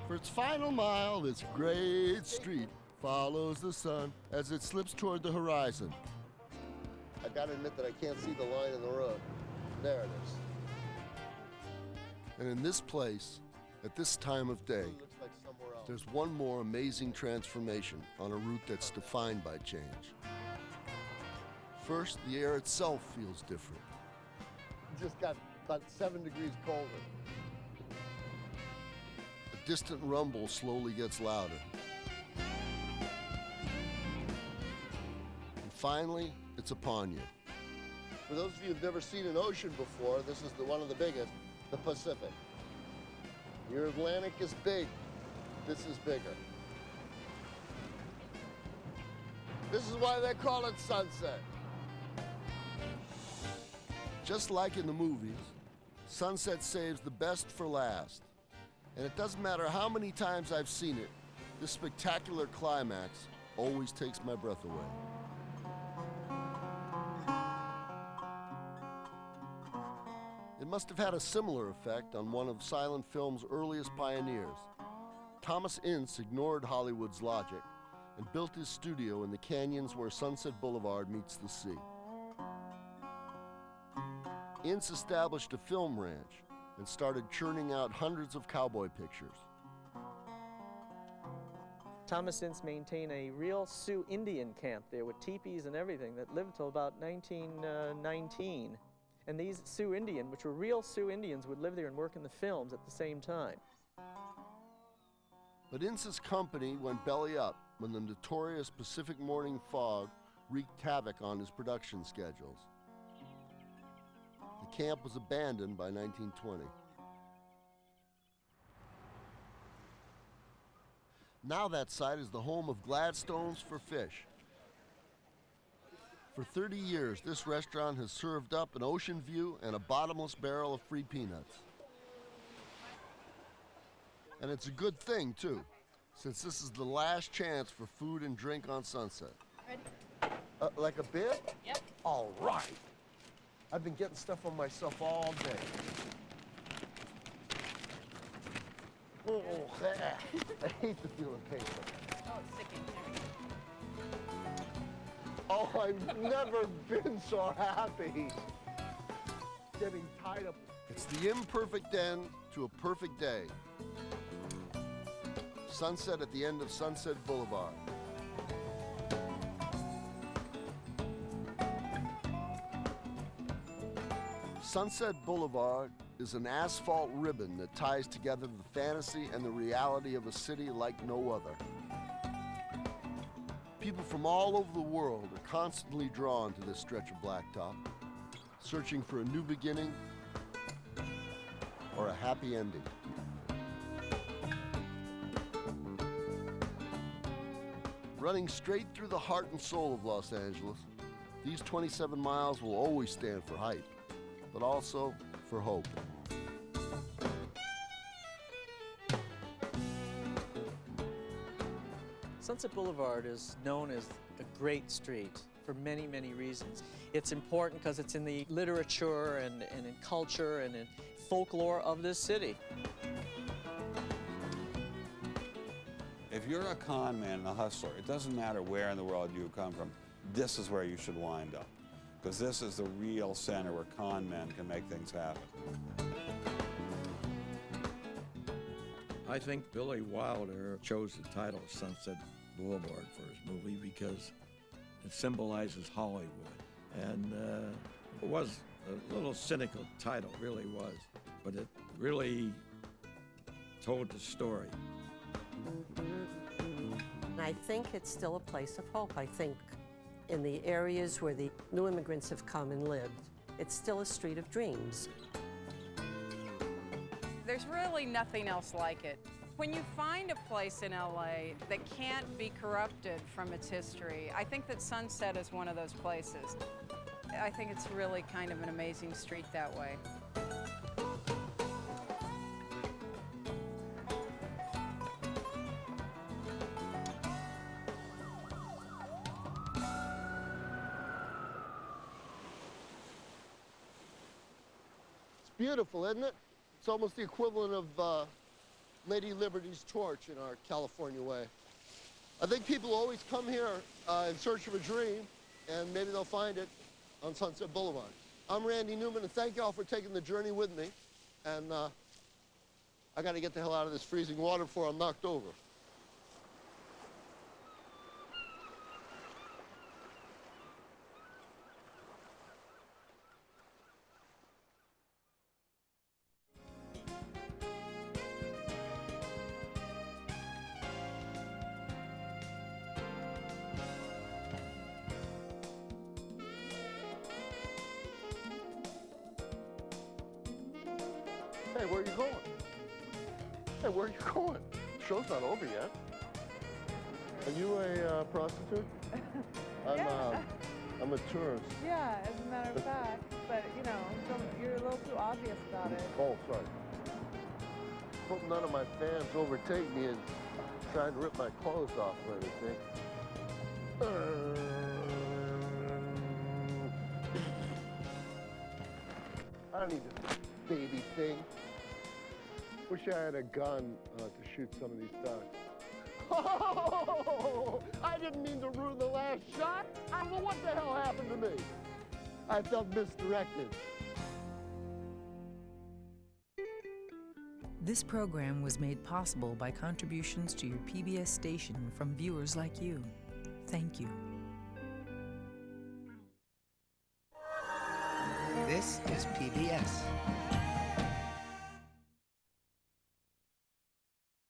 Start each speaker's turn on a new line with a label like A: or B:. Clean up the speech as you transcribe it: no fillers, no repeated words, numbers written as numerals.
A: For its final mile, this great street follows the sun as it slips toward the horizon. I gotta admit that I can't see the line in the road. There it is. And in this place, at this time of day, there's one more amazing transformation on a route that's defined by change. First, the air itself feels different. It just got about 7 degrees colder. A distant rumble slowly gets louder. And finally, it's upon you. For those of you who've never seen an ocean before, this is one of the biggest, the Pacific. Your Atlantic is big. This is bigger. This is why they call it sunset. Just like in the movies, sunset saves the best for last. And it doesn't matter how many times I've seen it, this spectacular climax always takes my breath away. It must have had a similar effect on one of silent film's earliest pioneers. Thomas Ince ignored Hollywood's logic and built his studio in the canyons where Sunset Boulevard meets the sea. Ince established a film ranch and started churning out hundreds of cowboy pictures.
B: Thomas Ince maintained a real Sioux Indian camp there with teepees and everything that lived till about 1919. And these Sioux Indian, which were real Sioux Indians, would live there and work in the films at the same time.
A: But Ince's company went belly up when the notorious Pacific morning fog wreaked havoc on his production schedules. The camp was abandoned by 1920. Now that site is the home of Gladstone's for Fish. For 30 years, this restaurant has served up an ocean view and a bottomless barrel of free peanuts. And it's a good thing, too, since this is the last chance for food and drink on Sunset.
C: Ready?
A: Like a bit?
C: Yep.
A: All right. I've been getting stuff on myself all day. Oh, I hate the feel of paper.
C: Oh, it's sticking. There we go.
A: Oh, I've never been so happy. Getting tied up. It's the imperfect end to a perfect day. Sunset at the end of Sunset Boulevard. Sunset Boulevard is an asphalt ribbon that ties together the fantasy and the reality of a city like no other. People from all over the world are constantly drawn to this stretch of blacktop, searching for a new beginning or a happy ending. Running straight through the heart and soul of Los Angeles, these 27 miles will always stand for hype, but also for hope.
B: Sunset Boulevard is known as a great street for many, many reasons. It's important because it's in the literature and in culture and in folklore of this city.
D: If you're a con man and a hustler, it doesn't matter where in the world you come from, this is where you should wind up. Because this is the real center where con men can make things happen.
E: I think Billy Wilder chose the title Sunset Boulevard for his movie because it symbolizes Hollywood. And it was a little cynical title, really was, but it really told the story.
F: I think it's still a place of hope. I think in the areas where the new immigrants have come and lived, it's still a street of dreams.
C: There's really nothing else like it. When you find a place in LA that can't be corrupted from its history, I think that Sunset is one of those places. I think it's really kind of an amazing street that way.
A: It's beautiful, isn't it? It's almost the equivalent of Lady Liberty's torch in our California way. I think people always come here in search of a dream, and maybe they'll find it on Sunset Boulevard. I'm Randy Newman, and thank you all for taking the journey with me. And I got to get the hell out of this freezing water before I'm knocked over. Hey, where are you going? Hey, where are you going? Show's not over yet. Are you a prostitute?
G: Yeah.
A: I'm a tourist.
G: Yeah, as a matter of fact. But, you know, you're a little too obvious about it.
A: Oh, sorry. Hope none of my fans overtake me and try to rip my clothes off or anything. I don't need this baby thing. Wish I had a gun to shoot some of these ducks. Oh, I didn't mean to ruin the last shot. I don't know what the hell happened to me. I felt misdirected.
H: This program was made possible by contributions to your PBS station from viewers like you. Thank you.
I: This is PBS.